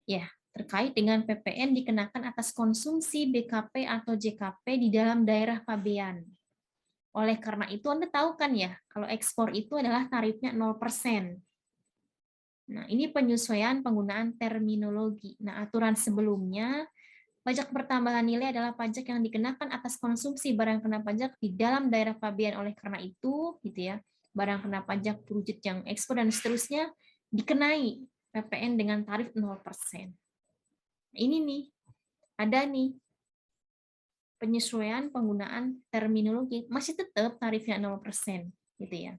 Ya, terkait dengan PPN dikenakan atas konsumsi BKP atau JKP di dalam daerah pabean. Oleh karena itu Anda tahu kan ya, kalau ekspor itu adalah tarifnya 0%. Nah, ini penyesuaian penggunaan terminologi. Nah, aturan sebelumnya, pajak pertambahan nilai adalah pajak yang dikenakan atas konsumsi barang kena pajak di dalam daerah pabean. Oleh karena itu, gitu ya, barang kena pajak wujud yang ekspor dan seterusnya dikenai PPN dengan tarif 0%. Ini nih, ada nih penyesuaian penggunaan terminologi, masih tetap tarifnya 0%, gitu ya.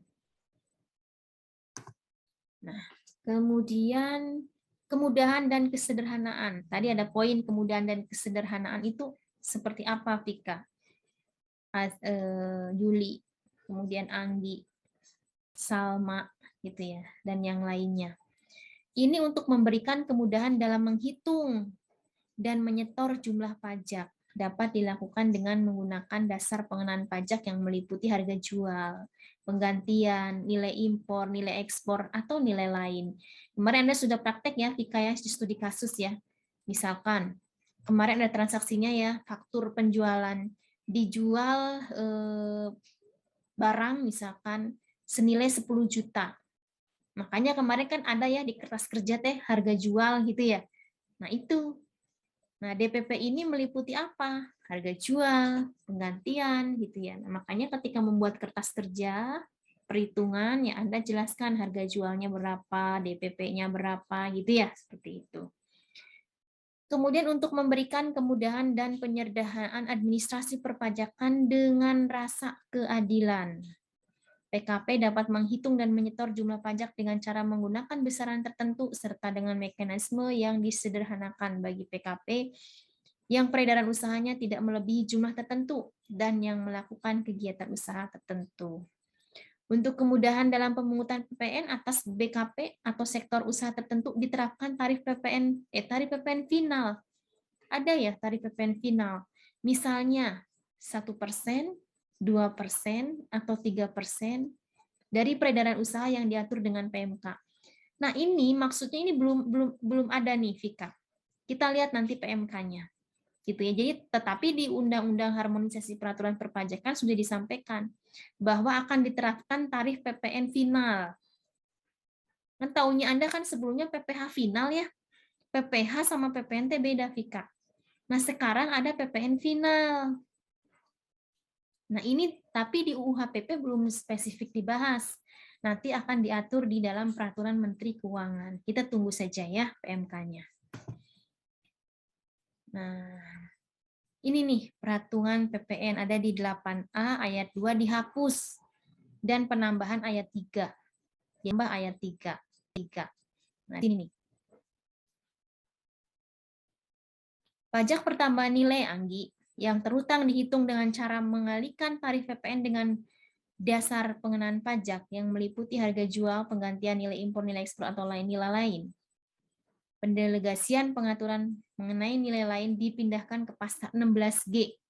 Nah, kemudian kemudahan dan kesederhanaan. Tadi ada poin kemudahan dan kesederhanaan itu seperti apa, Vika? Juli, kemudian Anggi, Salma, gitu ya, dan yang lainnya. Ini untuk memberikan kemudahan dalam menghitung dan menyetor jumlah pajak. Dapat dilakukan dengan menggunakan dasar pengenaan pajak yang meliputi harga jual, penggantian, nilai impor, nilai ekspor, atau nilai lain. Kemarin Anda sudah praktek ya, Vika ya, di studi kasus ya. Misalkan, kemarin ada transaksinya ya, faktur penjualan, dijual barang misalkan senilai 10 juta. Makanya kemarin kan ada ya di kertas kerja teh harga jual gitu ya. Nah itu. Nah DPP ini meliputi apa? Harga jual, penggantian gitu ya. Nah, makanya ketika membuat kertas kerja, perhitungan ya Anda jelaskan harga jualnya berapa, DPP-nya berapa gitu ya, seperti itu. Kemudian untuk memberikan kemudahan dan penyederhanaan administrasi perpajakan dengan rasa keadilan. PKP dapat menghitung dan menyetor jumlah pajak dengan cara menggunakan besaran tertentu serta dengan mekanisme yang disederhanakan bagi PKP yang peredaran usahanya tidak melebihi jumlah tertentu dan yang melakukan kegiatan usaha tertentu. Untuk kemudahan dalam pemungutan PPN atas BKP atau sektor usaha tertentu diterapkan tarif PPN final. Ada ya tarif PPN final. Misalnya 1%, 2%, atau 3% dari peredaran usaha yang diatur dengan PMK. Nah, ini maksudnya ini belum ada nih, Vika. Kita lihat nanti PMK-nya. Gitu ya. Jadi tetapi di Undang-Undang Harmonisasi Peraturan Perpajakan sudah disampaikan bahwa akan diterapkan tarif PPN final. Kan tahunya Anda kan sebelumnya PPh final ya. PPh sama PPNT beda, Vika. Nah, sekarang ada PPN final. Nah, ini tapi di UU HPP belum spesifik dibahas. Nanti akan diatur di dalam Peraturan Menteri Keuangan. Kita tunggu saja ya PMK-nya. Nah, ini nih peraturan PPN ada di 8A ayat 2 dihapus dan penambahan ayat 3. Tambah ayat 3. Nah, ini nih. Pajak pertambahan nilai, Anggi, yang terhutang dihitung dengan cara mengalihkan tarif PPN dengan dasar pengenaan pajak yang meliputi harga jual, penggantian nilai impor, nilai ekspor, atau nilai lain. Pendelegasian pengaturan mengenai nilai lain dipindahkan ke pasal 16G.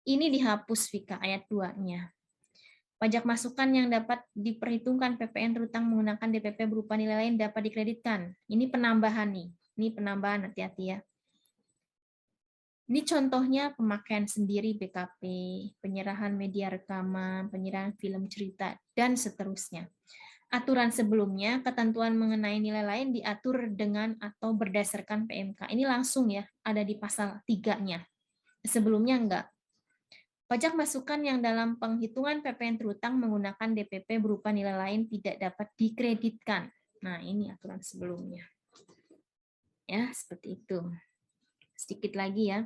Ini dihapus, Vika, ayat 2-nya. Pajak masukan yang dapat diperhitungkan PPN terutang menggunakan DPP berupa nilai lain dapat dikreditkan. Ini penambahan nih. Ini penambahan, hati-hati ya. Ini contohnya pemakaian sendiri BKP, penyerahan media rekaman, penyerahan film cerita, dan seterusnya. Aturan sebelumnya, ketentuan mengenai nilai lain diatur dengan atau berdasarkan PMK. Ini langsung ya, ada di pasal 3-nya. Sebelumnya enggak. Pajak masukan yang dalam penghitungan PPN terutang menggunakan DPP berupa nilai lain tidak dapat dikreditkan. Nah, ini aturan sebelumnya. Ya, seperti itu. Sedikit lagi ya.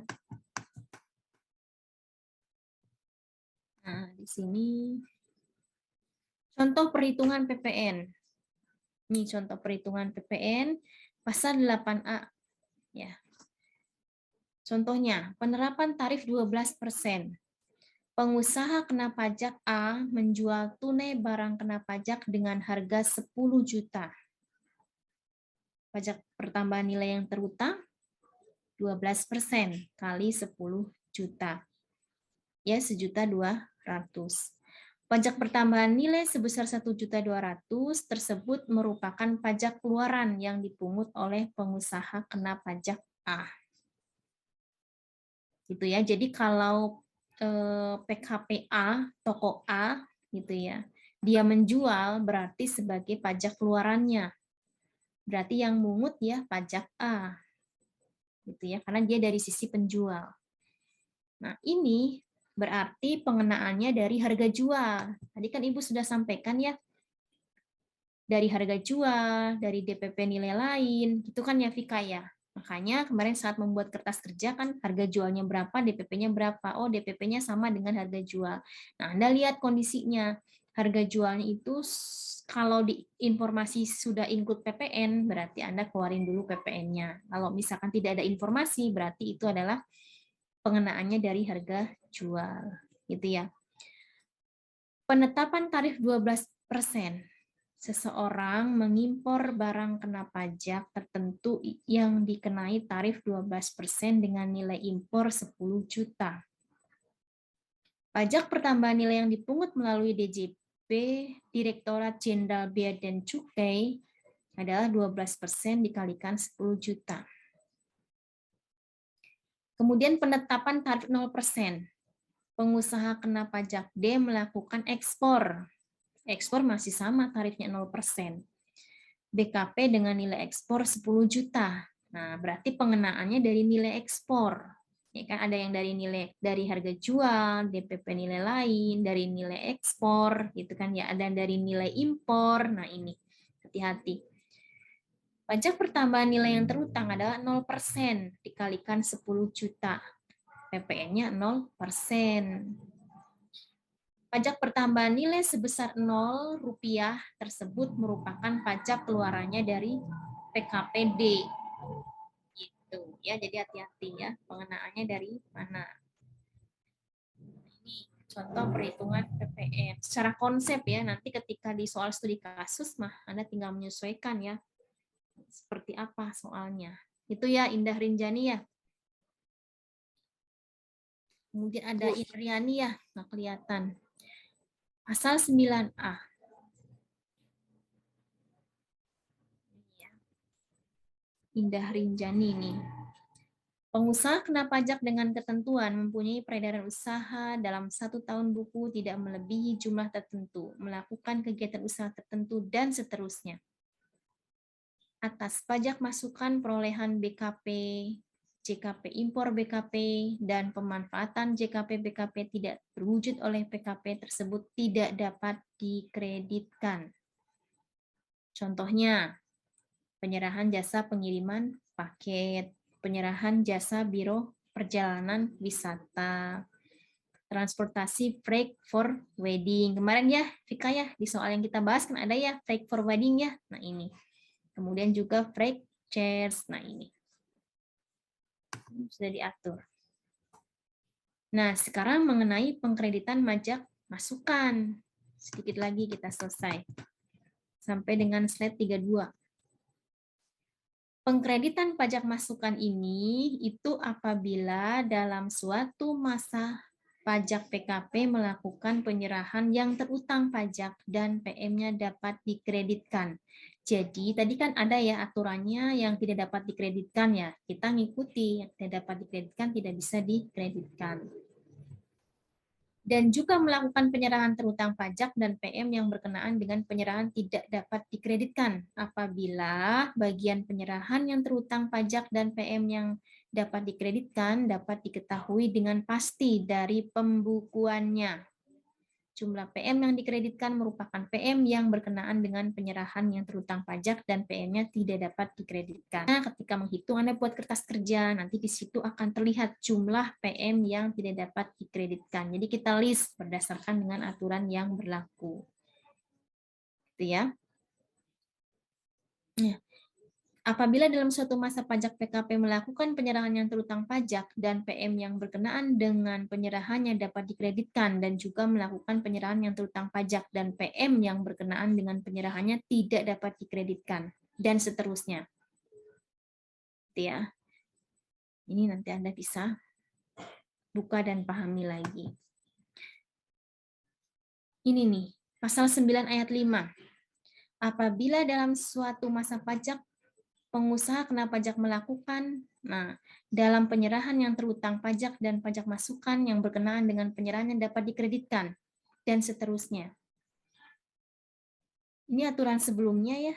Nah, di sini contoh perhitungan PPN. Ini contoh perhitungan PPN pasal 8A. Ya. Contohnya, penerapan tarif 12%. Pengusaha kena pajak A menjual tunai barang kena pajak dengan harga 10 juta. Pajak pertambahan nilai yang terhutang 12% kali 10 juta. Ya, 1.200.000. Pajak pertambahan nilai sebesar 1.200.000 tersebut merupakan pajak keluaran yang dipungut oleh pengusaha kena pajak A. Gitu ya. Jadi kalau PKPA, toko A gitu ya, dia menjual berarti sebagai pajak keluarannya. Berarti yang mungut ya pajak A. Gitu ya, karena dia dari sisi penjual. Nah, ini berarti pengenaannya dari harga jual. Tadi kan Ibu sudah sampaikan ya, dari harga jual, dari DPP nilai lain, gitu kan ya Vika ya. Makanya kemarin saat membuat kertas kerja kan harga jualnya berapa, DPP-nya berapa. Oh, DPP-nya sama dengan harga jual. Nah, Anda lihat kondisinya. Harga jualnya itu kalau di informasi sudah include PPN, berarti Anda keluarin dulu PPN-nya. Kalau misalkan tidak ada informasi, berarti itu adalah pengenaannya dari harga jual. Gitu ya. Penetapan tarif 12%. Seseorang mengimpor barang kena pajak tertentu yang dikenai tarif 12% dengan nilai impor 10 juta. Pajak pertambahan nilai yang dipungut melalui DJP, Direktorat Jenderal Bea dan Cukai, adalah 12% dikalikan 10 juta. Kemudian penetapan tarif 0%. Pengusaha kena pajak D melakukan ekspor. Ekspor masih sama tarifnya 0%. BKP dengan nilai ekspor 10 juta. Nah, berarti pengenaannya dari nilai ekspor. Ya kan ada yang dari harga jual, DPP nilai lain, dari nilai ekspor gitu kan ya, ada dari nilai impor. Nah, ini hati-hati. Pajak pertambahan nilai yang terutang adalah 0% dikalikan 10 juta. PPN-nya 0%. Pajak pertambahan nilai sebesar Rp0 tersebut merupakan pajak keluarannya dari PKPD. Gitu ya, jadi hati-hati ya pengenaannya dari mana. Ini contoh perhitungan PPN. Secara konsep ya, nanti ketika di soal studi kasus mah Anda tinggal menyesuaikan ya seperti apa soalnya. Itu ya Indah Rinjani ya. Kemudian ada Indriani ya, nggak kelihatan. Pasal 9A. Indah Rinjani nih. Pengusaha kena pajak dengan ketentuan mempunyai peredaran usaha dalam 1 tahun buku tidak melebihi jumlah tertentu, melakukan kegiatan usaha tertentu, dan seterusnya. Atas pajak masukan perolehan BKP, JKP impor BKP, dan pemanfaatan JKP BKP tidak terwujud oleh PKP tersebut tidak dapat dikreditkan. Contohnya, penyerahan jasa pengiriman paket, penyerahan jasa biro perjalanan wisata, transportasi freight for wedding. Kemarin ya, Vika ya, di soal yang kita bahas kan ada ya freight for wedding ya. Nah ini. Kemudian juga freight chairs. Nah ini. Sudah diatur. Nah, sekarang mengenai pengkreditan pajak masukan. Sedikit lagi kita selesai. Sampai dengan slide 32. Pengkreditan pajak masukan ini itu apabila dalam suatu masa pajak PKP melakukan penyerahan yang terutang pajak dan PM-nya dapat dikreditkan. Jadi tadi kan ada ya aturannya yang tidak dapat dikreditkan ya. Kita ngikuti yang tidak dapat dikreditkan tidak bisa dikreditkan. Dan juga melakukan penyerahan terutang pajak dan PM yang berkenaan dengan penyerahan tidak dapat dikreditkan apabila bagian penyerahan yang terutang pajak dan PM yang dapat dikreditkan dapat diketahui dengan pasti dari pembukuannya. Jumlah PM yang dikreditkan merupakan PM yang berkenaan dengan penyerahan yang terutang pajak dan PM-nya tidak dapat dikreditkan. Nah, ketika menghitung Anda buat kertas kerja, nanti di situ akan terlihat jumlah PM yang tidak dapat dikreditkan. Jadi kita list berdasarkan dengan aturan yang berlaku. Gitu ya. Nah, apabila dalam suatu masa pajak PKP melakukan penyerahan yang terutang pajak dan PM yang berkenaan dengan penyerahannya dapat dikreditkan dan juga melakukan penyerahan yang terutang pajak dan PM yang berkenaan dengan penyerahannya tidak dapat dikreditkan dan seterusnya. Ya. Ini nanti Anda bisa buka dan pahami lagi. Ini nih, pasal 9 ayat 5. Apabila dalam suatu masa pajak pengusaha kena pajak melakukan, nah, dalam penyerahan yang terutang pajak dan pajak masukan yang berkenaan dengan penyerahan yang dapat dikreditkan, dan seterusnya. Ini aturan sebelumnya ya.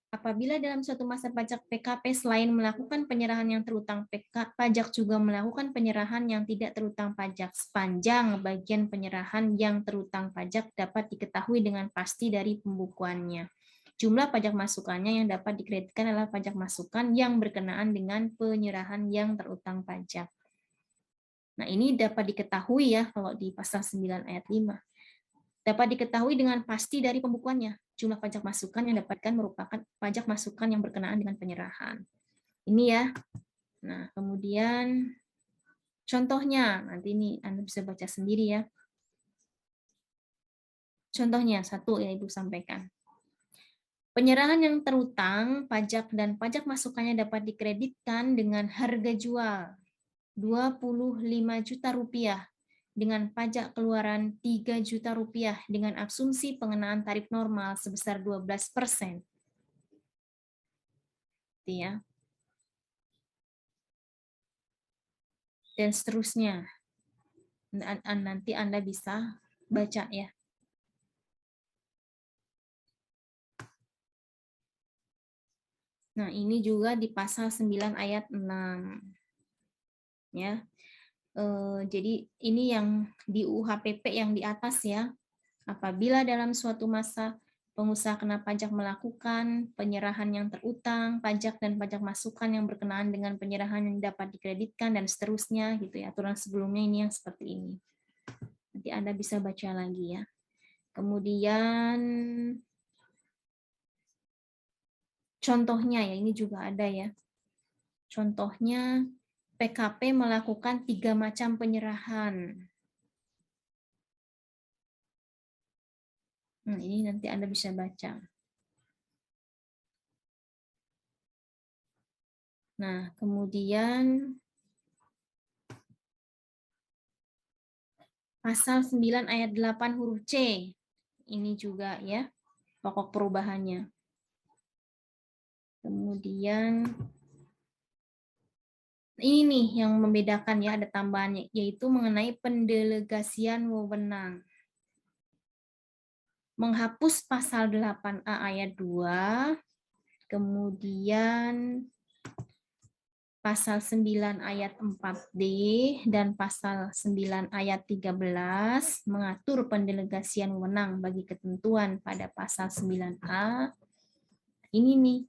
Apabila dalam suatu masa pajak PKP selain melakukan penyerahan yang terutang pajak juga melakukan penyerahan yang tidak terutang pajak sepanjang bagian penyerahan yang terutang pajak dapat diketahui dengan pasti dari pembukuannya. Jumlah pajak masukannya yang dapat dikreditkan adalah pajak masukan yang berkenaan dengan penyerahan yang terutang pajak. Nah, ini dapat diketahui ya kalau di pasal 9 ayat 5. Dapat diketahui dengan pasti dari pembukuannya. Jumlah pajak masukan yang dapatkan merupakan pajak masukan yang berkenaan dengan penyerahan. Ini ya. Nah, kemudian contohnya, nanti ini Anda bisa baca sendiri ya. Contohnya, satu ya Ibu sampaikan. Penyerahan yang terutang, pajak dan pajak masukannya dapat dikreditkan dengan harga jual 25 juta rupiah dengan pajak keluaran 3 juta rupiah dengan asumsi pengenaan tarif normal sebesar 12%. Ya. Dan seterusnya. Nanti Anda bisa baca ya. Nah, ini juga di pasal 9 ayat 6. Ya. Jadi ini yang di UHPP yang di atas ya. Apabila dalam suatu masa pengusaha kena pajak melakukan penyerahan yang terutang, pajak dan pajak masukan yang berkenaan dengan penyerahan yang dapat dikreditkan dan seterusnya gitu ya. Aturan sebelumnya ini yang seperti ini. Nanti Anda bisa baca lagi ya. Kemudian contohnya ya, ini juga ada ya. Contohnya PKP melakukan 3 macam penyerahan. Nah, ini nanti Anda bisa baca. Nah, kemudian pasal 9 ayat 8 huruf C. Ini juga ya, pokok perubahannya. Kemudian ini yang membedakan ya, ada tambahannya, yaitu mengenai pendelegasian wewenang. Menghapus pasal 8A ayat 2, kemudian pasal 9 ayat 4D dan pasal 9 ayat 13 mengatur pendelegasian wewenang bagi ketentuan pada pasal 9A. Ini nih,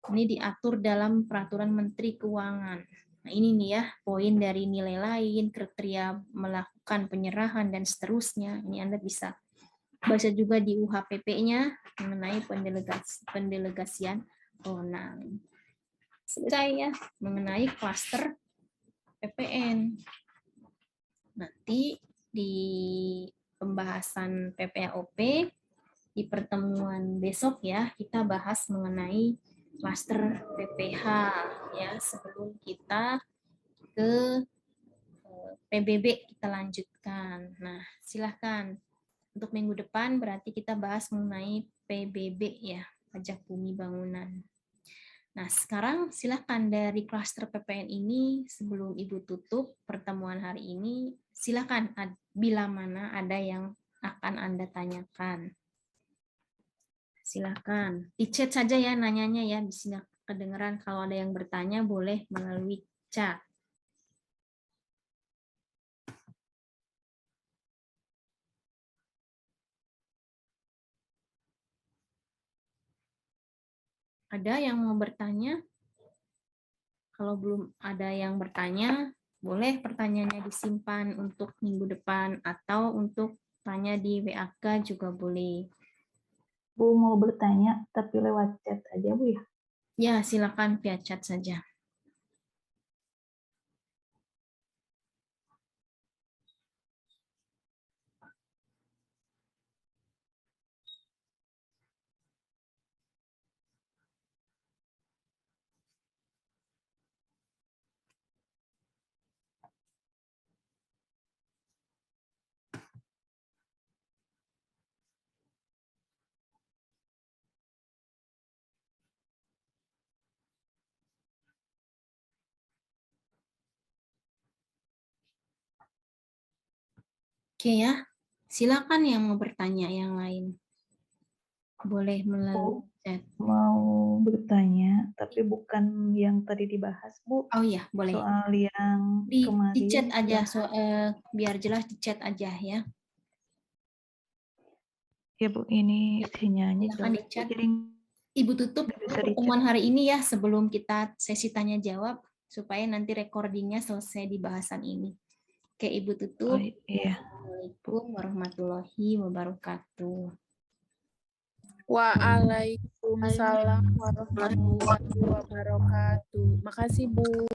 ini diatur dalam peraturan Menteri Keuangan. Nah, ini nih ya, poin dari nilai lain, kriteria melakukan penyerahan dan seterusnya. Ini Anda bisa baca juga di UHPP-nya mengenai pendelegasian wewenang. Selesai ya mengenai klaster PPN. Nanti di pembahasan PPAOP di pertemuan besok ya kita bahas mengenai klaster PPH ya sebelum kita ke PBB kita lanjutkan. Nah, silahkan untuk minggu depan berarti kita bahas mengenai PBB ya, pajak bumi bangunan. Nah, sekarang silakan dari klaster PPN ini sebelum Ibu tutup pertemuan hari ini, silakan bila mana ada yang akan Anda tanyakan. Silakan. Di chat saja ya nanyanya ya, bisa kedengeran kalau ada yang bertanya boleh melalui chat. Ada yang mau bertanya? Kalau belum ada yang bertanya, boleh pertanyaannya disimpan untuk minggu depan atau untuk tanya di WA juga boleh. Bu mau bertanya, tapi lewat chat aja, Bu ya? Ya, silakan via chat saja. Oke ya, silakan yang mau bertanya yang lain. Boleh melalui Bu, chat. mau bertanya, tapi bukan yang tadi dibahas, Bu. Oh iya, boleh. Soal yang Di chat kemarin. aja, biar jelas di chat aja ya. Ya, Bu, ini Ya, sinyalnya silakan di jelek, Bu. chat. Jadi Ibu tutup nggak bisa di chat. pertemuan hari ini ya sebelum kita sesi tanya jawab supaya nanti recordingnya selesai di bahasan ini. Oke, Ibu Oh, tutup. iya, Bu. Assalamualaikum warahmatullahi wabarakatuh. Waalaikumsalam warahmatullahi wabarakatuh. Makasih, Bu.